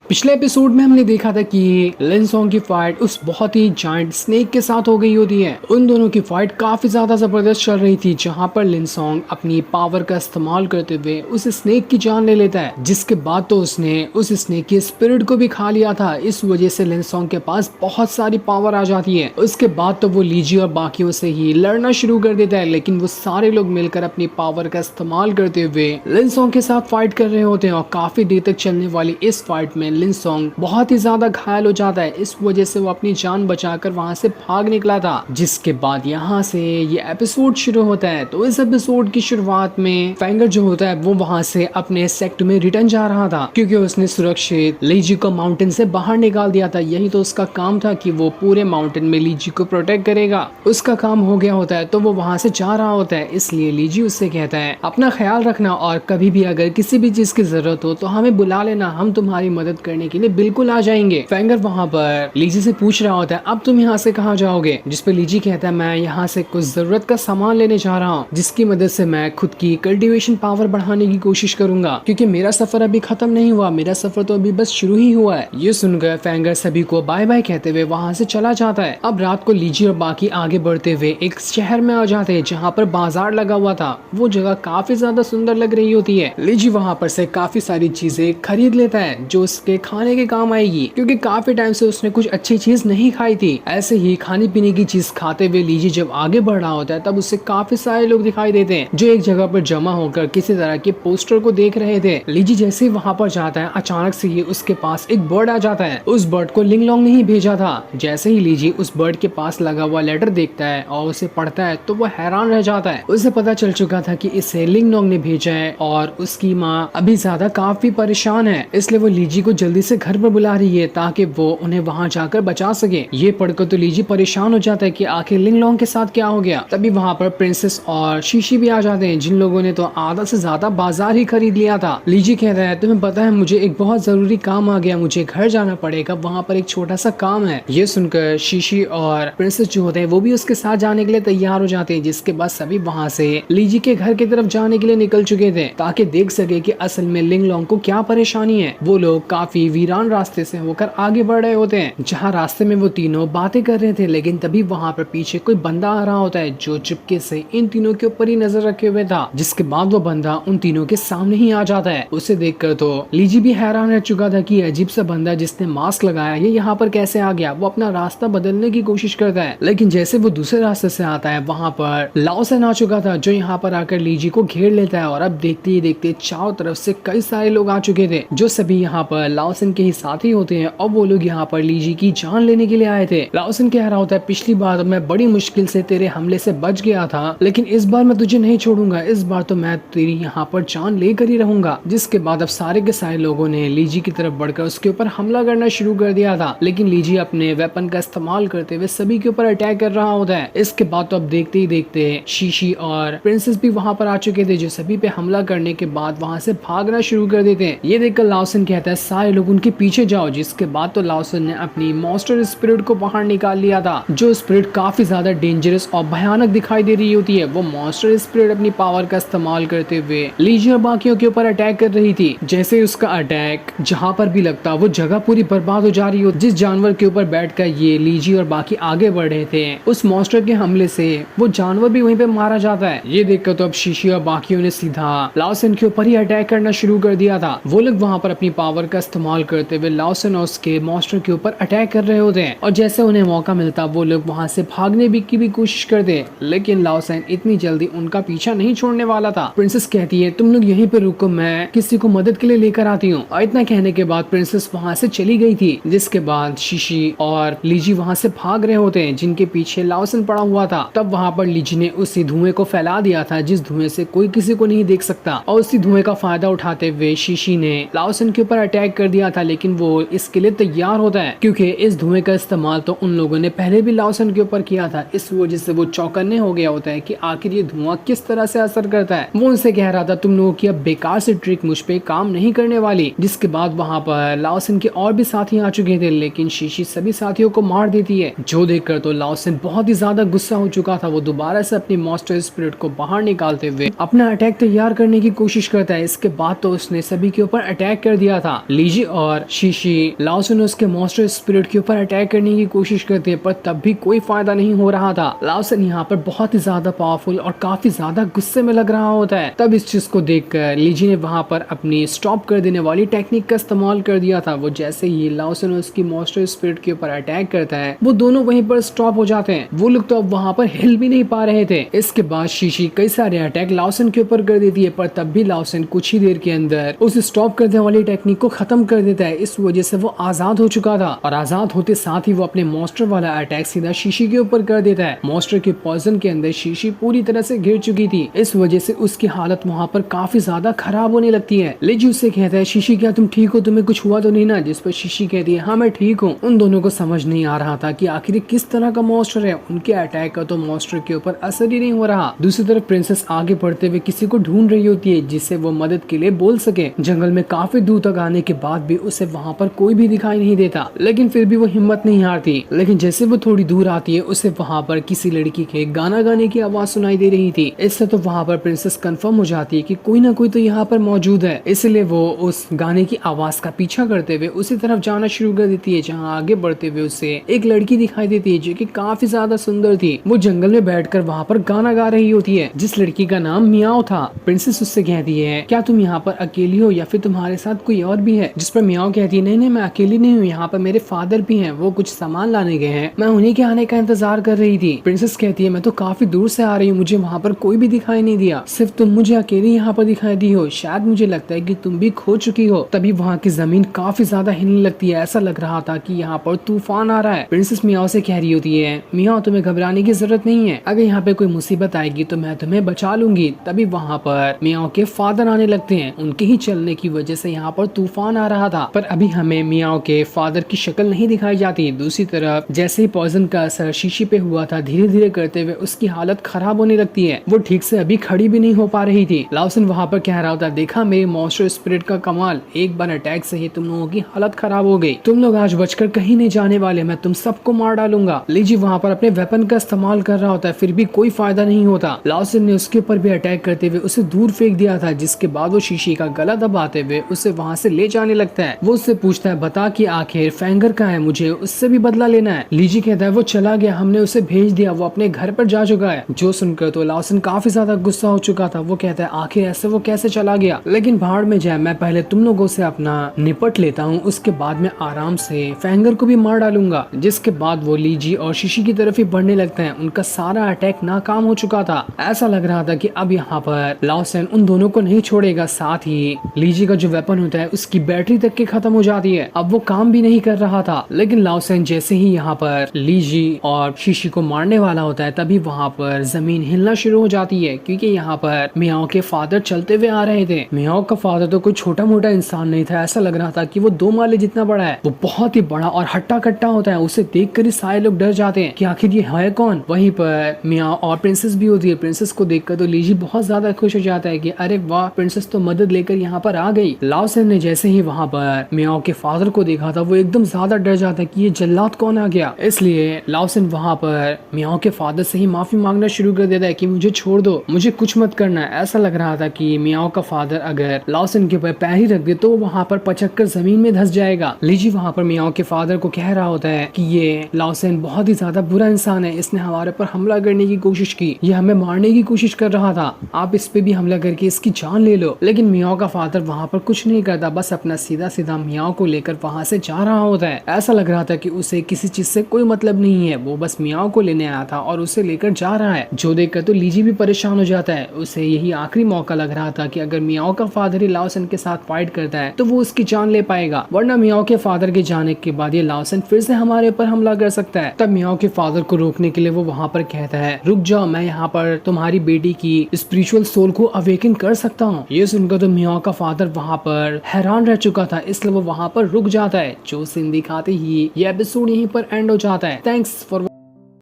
पिछले एपिसोड में हमने देखा था कि लिन सॉन्ग की फाइट उस बहुत ही जायंट स्नेक के साथ हो गई होती है। उन दोनों की फाइट काफी ज्यादा जबरदस्त चल रही थी, जहां पर लिन सॉन्ग अपनी पावर का इस्तेमाल करते हुए उस स्नेक की जान ले लेता है, जिसके बाद तो उसने उस स्नेक की स्पिरिट को भी खा लिया था। इस वजह से लिन सॉन्ग के पास बहुत सारी पावर आ जाती है। उसके बाद तो वो लीजी और बाकियों से ही लड़ना शुरू कर देता है, लेकिन वो सारे लोग मिलकर अपनी पावर का इस्तेमाल करते हुए लिन सॉन्ग के साथ फाइट कर रहे होते हैं। और काफी देर तक चलने वाली इस फाइट में लिन सॉन्ग बहुत ही ज्यादा घायल हो जाता है। इस वजह से वो अपनी जान बचाकर वहां से भाग निकला था, जिसके बाद यहाँ से ये एपिसोड शुरू होता है। तो इस एपिसोड की शुरुआत में फेंगर जो होता है वो वहां से अपने सेक्ट में रिटर्न जा रहा था, क्योंकि उसने सुरक्षित लीजी को माउंटेन से बाहर निकाल दिया था। यही तो उसका काम था कि वो पूरे माउंटेन में लीजी को प्रोटेक्ट करेगा। उसका काम हो गया होता है तो वो वहां से जा रहा होता है। इसलिए लीजी उससे कहता है अपना ख्याल रखना, और कभी भी अगर किसी भी चीज की जरूरत हो तो हमें बुला लेना, हम तुम्हारी मदद करने के लिए बिल्कुल आ जाएंगे। फेंगर वहाँ पर लीजी से पूछ रहा होता है अब तुम यहाँ से कहाँ जाओगे, जिसपे लीजी कहता है मैं यहाँ से कुछ जरूरत का सामान लेने जा रहा हूँ, जिसकी मदद से मैं खुद की कल्टीवेशन पावर बढ़ाने की कोशिश करूंगा, क्योंकि मेरा सफर अभी खत्म नहीं हुआ, मेरा सफर तो अभी बस शुरू ही हुआ है। ये सुनकर फेंगर सभी को बाय बाय कहते हुए वहाँ से चला जाता है। अब रात को लीजी और बाकी आगे बढ़ते हुए एक शहर में आ जाते हैं, जहाँ पर बाजार लगा हुआ था। वो जगह काफी ज्यादा सुंदर लग रही होती है। लीजी वहाँ पर से काफी सारी चीजें खरीद लेता है जो उसके खाने के काम आएगी, क्योंकि काफी टाइम से उसने कुछ अच्छी चीज नहीं खाई थी। ऐसे ही खाने पीने की चीज खाते हुए लीजी जब आगे बढ़ रहा होता है तब उससे काफी सारे लोग दिखाई देते हैं, जो एक जगह पर जमा होकर किसी तरह के पोस्टर को देख रहे थे। लीजी जैसे ही वहाँ पर जाता है अचानक से ही उसके पास एक बर्ड आ जाता है। उस बर्ड को लिंग लॉन्ग ने ही भेजा था। जैसे ही लीजी उस बर्ड के पास लगा हुआ लेटर देखता है और उसे पढ़ता है तो वो हैरान रह जाता है। उसे पता चल चुका था कि इसे लिंग लॉन्ग ने भेजा है और उसकी माँ अभी ज्यादा काफी परेशान है, इसलिए वो लीजी को जल्दी से घर पर बुला रही है ताकि वो उन्हें वहां जाकर बचा सके। ये पढ़कर तो लीजी परेशान हो जाता है कि आखिर लिंग लॉन्ग के साथ क्या हो गया। तभी वहां पर प्रिंसेस और शीशी भी आ जाते हैं, जिन लोगों ने तो आधा से ज्यादा बाजार ही खरीद लिया था। लीजी कहता है तुम्हें पता है मुझे एक बहुत जरूरी काम आ गया, मुझे घर जाना पड़ेगा, वहाँ पर एक छोटा सा काम है। ये सुनकर शीशी और प्रिंसेस जो होते हैं वो भी उसके साथ जाने के लिए तैयार हो जाते हैं, जिसके बाद सभी वहाँ से लीजी के घर की तरफ जाने के लिए निकल चुके थे ताकि देख सके कि असल में लिंग लॉन्ग को क्या परेशानी है। वो लोग काफी वीरान रास्ते से होकर आगे बढ़ रहे होते हैं, जहाँ रास्ते में वो तीनों बातें कर रहे थे, लेकिन तभी वहाँ पर पीछे कोई बंदा आ रहा होता है जो चुपके से इन तीनों के ऊपर ही नजर रखे हुए था। जिसके बाद वो बंदा उन तीनों के सामने ही आ जाता है। उसे देखकर तो लीजी भी हैरान रह चुका था कि अजीब सा बंदा जिसने मास्क लगाया ये यहाँ पर कैसे आ गया। वो अपना रास्ता बदलने की कोशिश करता है, लेकिन जैसे वो दूसरे रास्ते से आता है वहाँ पर लाओसन आ चुका था, जो यहाँ पर आकर लीजी को घेर लेता है। और अब देखते ही देखते चारों तरफ से कई सारे लोग आ चुके थे, जो सभी यहाँ पर लाओसन के ही साथी होते हैं। और वो लोग यहाँ पर लीजी की जान लेने के लिए आए थे। लाओसन कह रहा होता है पिछली बार मैं बड़ी मुश्किल से तेरे हमले से बच गया था, लेकिन इस बार मैं तुझे नहीं छोड़ूंगा, इस बार तो मैं तेरी यहाँ पर जान लेकर ही रहूंगा। जिसके बाद अब सारे के सारे लोगों ने लीजी की तरफ बढ़कर उसके ऊपर हमला करना शुरू कर दिया था, लेकिन लीजी अपने वेपन का इस्तेमाल करते हुए सभी के ऊपर अटैक कर रहा होता है। इसके बाद तो अब देखते ही देखते शीशी और प्रिंसेस भी वहाँ पर आ चुके थे, जो सभी पे हमला करने के बाद वहाँ से भागना शुरू कर देते हैं। ये देखकर लाओसन कहता है सारे लोग उनके पीछे जाओ। जिसके बाद तो लाओसन ने अपनी मॉन्स्टर स्पिरिट को बाहर निकाल लिया था, जो स्पिरिट काफी ज्यादा डेंजरस और भयानक दिखाई दे रही होती है। वो मॉन्स्टर स्पिरिट अपनी पावर का इस्तेमाल करते हुए लीजी और बाकियों के ऊपर अटैक कर रही थी। जैसे उसका अटैक जहाँ पर भी लगता वो जगह पूरी बर्बाद हो जा रही हो। जिस जानवर के ऊपर बैठकर ये लीजी और बाकी आगे बढ़ रहे थे, उस मॉन्स्टर के हमले से वो जानवर भी वहीं पे मारा जाता है। ये देखकर तो अब शीशी और बाकियों ने सीधा लाओसन के ऊपर ही अटैक करना शुरू कर दिया था। वो लोग वहाँ पर अपनी पावर का इस्तेमाल करते हुए लाओसन और उसके मॉन्स्टर के ऊपर अटैक कर रहे होते हैं, और जैसे उन्हें मौका मिलता वो लोग वहाँ से भागने की भी कोशिश करते, लेकिन लाओसन इतनी जल्दी उनका पीछा नहीं छोड़ने वाला था। प्रिंसेस कहती है तुम लोग यहीं पे रुको, मैं किसी को मदद के लिए लेकर आती हूँ। और इतना कहने के बाद प्रिंसेस वहाँ से चली गई थी। जिसके बाद शीशी और लीजी वहाँ से भाग रहे होते हैं, जिनके पीछे लाओसन पड़ा हुआ था। तब वहाँ पर लीजी ने उसी धुएं को फैला दिया था जिस धुएं से कोई किसी को नहीं देख सकता, और उसी धुएं का फायदा उठाते हुए शीशी ने लाओसन के ऊपर अटैक कर दिया था। लेकिन वो इसके लिए तैयार होता है, क्योंकि इस धुएं का इस्तेमाल तो उन लोगों ने पहले भी लाओसन के ऊपर किया था। इस वजह से वो चौकन्ने हो गया होता है कि आखिर ये धुआं किस तरह से असर करता है। वो उनसे कह रहा था तुम लोगों की अब बेकार से ट्रिक मुझ पे काम नहीं करने वाली। जिसके बाद वहाँ पर लाओसन के और भी साथी आ चुके थे, लेकिन शीशी सभी साथियों को मार देती है, जो देखकर तो लाओसन बहुत ही ज्यादा गुस्सा हो चुका था। वो दोबारा से अपनी मॉन्स्टर स्पिरिट को बाहर निकालते हुए अपना अटैक तैयार करने की कोशिश करता है। इसके बाद तो उसने सभी के ऊपर अटैक कर दिया था। लीजी लीजी और शीशी लाओसन उसके मॉन्स्टर स्पिरिट के ऊपर अटैक करने की कोशिश करते हैं, पर तब भी कोई फायदा नहीं हो रहा था। लाओसन यहाँ पर बहुत ही ज्यादा पावरफुल और काफी ज्यादा गुस्से में लग रहा होता है। तब इस चीज को देखकर लीजी ने वहां पर अपनी स्टॉप कर देने वाली टेक्निक का इस्तेमाल कर दिया था। वो जैसे ही लाओसन उसकी मॉन्स्टर स्पिरिट के ऊपर अटैक करता है, वो दोनों वहीं पर स्टॉप हो जाते हैं। वो लोग तो अब वहां पर हिल भी नहीं पा रहे थे। इसके बाद शीशी कई सारे अटैक लाओसन के ऊपर कर देती है, पर तब भी लाओसन कुछ ही देर के अंदर उस स्टॉप करने वाली टेक्निक को खत्म कर देता है। इस वजह से वो आजाद हो चुका था और आजाद होते साथ ही वो अपने मॉन्स्टर वाला अटैक सीधा शीशी के ऊपर कर देता है। मॉन्स्टर के पॉइजन के अंदर शीशी पूरी तरह से घिर चुकी थी। इस वजह से उसकी हालत वहाँ पर काफी ज्यादा खराब होने लगती है। लीजी उससे कहता है, शीशी क्या तुम ठीक हो, तुम्हें कुछ हुआ तो नहीं ना? जिस पर शीशी कहती है, हाँ मैं ठीक हूँ। उन दोनों को समझ नहीं आ रहा था कि आखिर किस तरह का मॉन्स्टर है। उनके अटैक का तो मॉन्स्टर के ऊपर असर ही नहीं हो रहा। दूसरी तरफ प्रिंसेस आगे बढ़ते हुए किसी को ढूंढ रही होती है जिससे वो मदद के लिए बोल सके। जंगल में काफी दूर तक आने के बाद भी उसे वहाँ पर कोई भी दिखाई नहीं देता, लेकिन फिर भी वो हिम्मत नहीं हारती। लेकिन जैसे वो थोड़ी दूर आती है, उसे वहाँ पर किसी लड़की के गाना गाने की आवाज सुनाई दे रही थी। इससे तो वहाँ पर प्रिंसेस कंफर्म हो जाती है कि कोई ना कोई तो यहाँ पर मौजूद है। इसलिए वो उस गाने की आवाज का पीछा करते हुए उसी तरफ जाना शुरू कर देती है। जहाँ आगे बढ़ते हुए उसे एक लड़की दिखाई देती है जो कि काफी ज्यादा सुंदर थी। वो जंगल में बैठकर वहाँ पर गाना गा रही होती है, जिस लड़की का नाम मियाओ था। प्रिंसेस उससे कहती है, क्या तुम यहाँ पर अकेली हो या फिर तुम्हारे साथ कोई और भी है? जिस पर मियाओ कहती है, नहीं नहीं मैं अकेली नहीं हूँ, यहाँ पर मेरे फादर भी हैं, वो कुछ सामान लाने गए हैं, मैं उन्हीं के आने का इंतजार कर रही थी। प्रिंसेस कहती है, मैं तो काफी दूर से आ रही हूँ, मुझे वहाँ पर कोई भी दिखाई नहीं दिया, सिर्फ तुम मुझे अकेली यहाँ पर दिखाई दी हो। शायद मुझे लगता है कि तुम भी खो चुकी हो। तभी वहाँ की जमीन काफी ज्यादा हिलने लगती है। ऐसा लग रहा था कि यहाँ पर तूफान आ रहा है। प्रिंसेस मियाओ से कह रही होती है, मियाओ तुम्हें घबराने की जरूरत नहीं है, अगर यहाँ पे कोई मुसीबत आएगी तो मैं तुम्हें बचा लूंगी। तभी वहाँ पर मियाओ के फादर आने लगते हैं। उनके ही चलने की वजह से यहाँ पर तूफान आ रहा था, पर अभी हमें मियाओ के फादर की शक्ल नहीं दिखाई जाती। दूसरी तरफ जैसे ही पॉइजन का असर शीशी पे हुआ था, धीरे धीरे करते हुए उसकी हालत खराब होने लगती है। वो ठीक से अभी खड़ी भी नहीं हो पा रही थी। लाओसन वहाँ पर कह रहा होता, देखा मेरे मॉन्स्टर स्पिरिट का कमाल, एक बार अटैक से ही तुम लोगों की हालत खराब हो गई, तुम लोग आज बचकर कहीं नहीं जाने वाले, मैं तुम सबको मार डालूंगा। लीजी वहाँ पर अपने वेपन का इस्तेमाल कर रहा होता है, फिर भी कोई फायदा नहीं होता। लाओसन ने उसके ऊपर भी अटैक करते हुए उसे दूर फेंक दिया था, जिसके बाद वो शीशी का गला दबाते हुए उसे वहाँ से ले जाने लगता है। वो उससे पूछता है, बता कि आखिर फेंगर कहाँ है, मुझे उससे भी बदला लेना है। लीजी कहता है, वो चला गया, हमने उसे भेज दिया, वो अपने घर पर जा चुका है। जो सुनकर तो लाओसन काफी ज्यादा गुस्सा हो चुका था। वो कहता है, आखिर ऐसे वो कैसे चला गया? लेकिन भाड़ में जाए, मैं पहले तुम लोगों से अपना निपट लेता हूँ, उसके बाद में आराम से फेंगर को भी मार डालूंगा। जिसके बाद वो लीजी और शीशी की तरफ ही बढ़ने लगते हैं। उनका सारा अटैक नाकाम हो चुका था। ऐसा लग रहा था कि अब यहाँ पर लाओसन उन दोनों को नहीं छोड़ेगा। साथ ही लीजी का जो वेपन होता है उसकी बैटरी तक के खत्म हो जाती है, अब वो काम भी नहीं कर रहा था। लेकिन लाओसन जैसे ही यहाँ पर लीजी और शीशी को मारने वाला होता है, तभी वहाँ पर जमीन हिलना शुरू हो जाती है, क्योंकि यहाँ पर मियाओ के फादर चलते हुए आ रहे थे। मियाओ का फादर तो कोई छोटा मोटा इंसान नहीं था, ऐसा लग रहा था कि वो 2 माले जितना बड़ा है। वो बहुत ही बड़ा और हट्टा कट्टा होता है। उसे देखकर ही सारे लोग डर जाते हैं कि आखिर ये है कौन। वहीं पर मियाओ और प्रिंसेस भी होती है। प्रिंसेस को देखकर तो लीजी बहुत ज्यादा खुश हो जाता है कि अरे वाह, प्रिंसेस तो मदद लेकर यहाँ पर आ गई। लाओसन ने जैसे ही वहाँ पर मियाओ के फादर को देखा था, वो एकदम ज्यादा डर जाता है कि ये जल्लाद कौन आ गया। इसलिए लाओसन वहाँ पर मियाओ के फादर से ही माफी मांगना शुरू कर देता है कि मुझे छोड़ दो, मुझे कुछ मत करना है। ऐसा लग रहा था कि मियाओ का फादर अगर लाओसन के ऊपर पैर ही रख दे तो वहाँ पर पचककर जमीन में धंस जाएगा। लीजी वहाँ पर मियाओ के फादर को कह रहा होता है कि ये लाओसन बहुत ही ज्यादा बुरा इंसान है, इसने हमारे पर हमला करने की कोशिश की, ये हमें मारने की कोशिश कर रहा था, आप इस पे भी हमला करके इसकी जान ले लो। लेकिन मियाओ का फादर वहाँ पर कुछ नहीं करता, बस अपना सीधा सीधा मियाओ को लेकर वहाँ से जा रहा होता है। ऐसा लग रहा था कि उसे किसी चीज से कोई मतलब नहीं है, वो बस मियाओ को लेने आया था और उसे लेकर जा रहा है। जो देखकर तो लीजी भी परेशान हो जाता है। उसे यही आखिरी मौका लग रहा था कि अगर मियाओ का फादर ही लाओसन के साथ फाइट करता है तो वो उसकी जान ले पाएगा, वरना मियाओ के फादर के जाने के बाद ये लाओसन फिर से हमारे ऊपर हमला कर सकता है। तब मियाओ के फादर को रोकने के लिए वो वहाँ पर कहता है, रुक जाओ, मैं यहाँ पर तुम्हारी बेटी की स्पिरिचुअल सोल को अवेकन कर सकता हूँ। ये सुनकर तो मियाओ का फादर वहाँ पर हैरान रह चुका था, इसलिए वो वहाँ पर रुक जाता है। जो सीन दिखाते ही ये एपिसोड यहीं पर एंड हो जाता है। Thanks for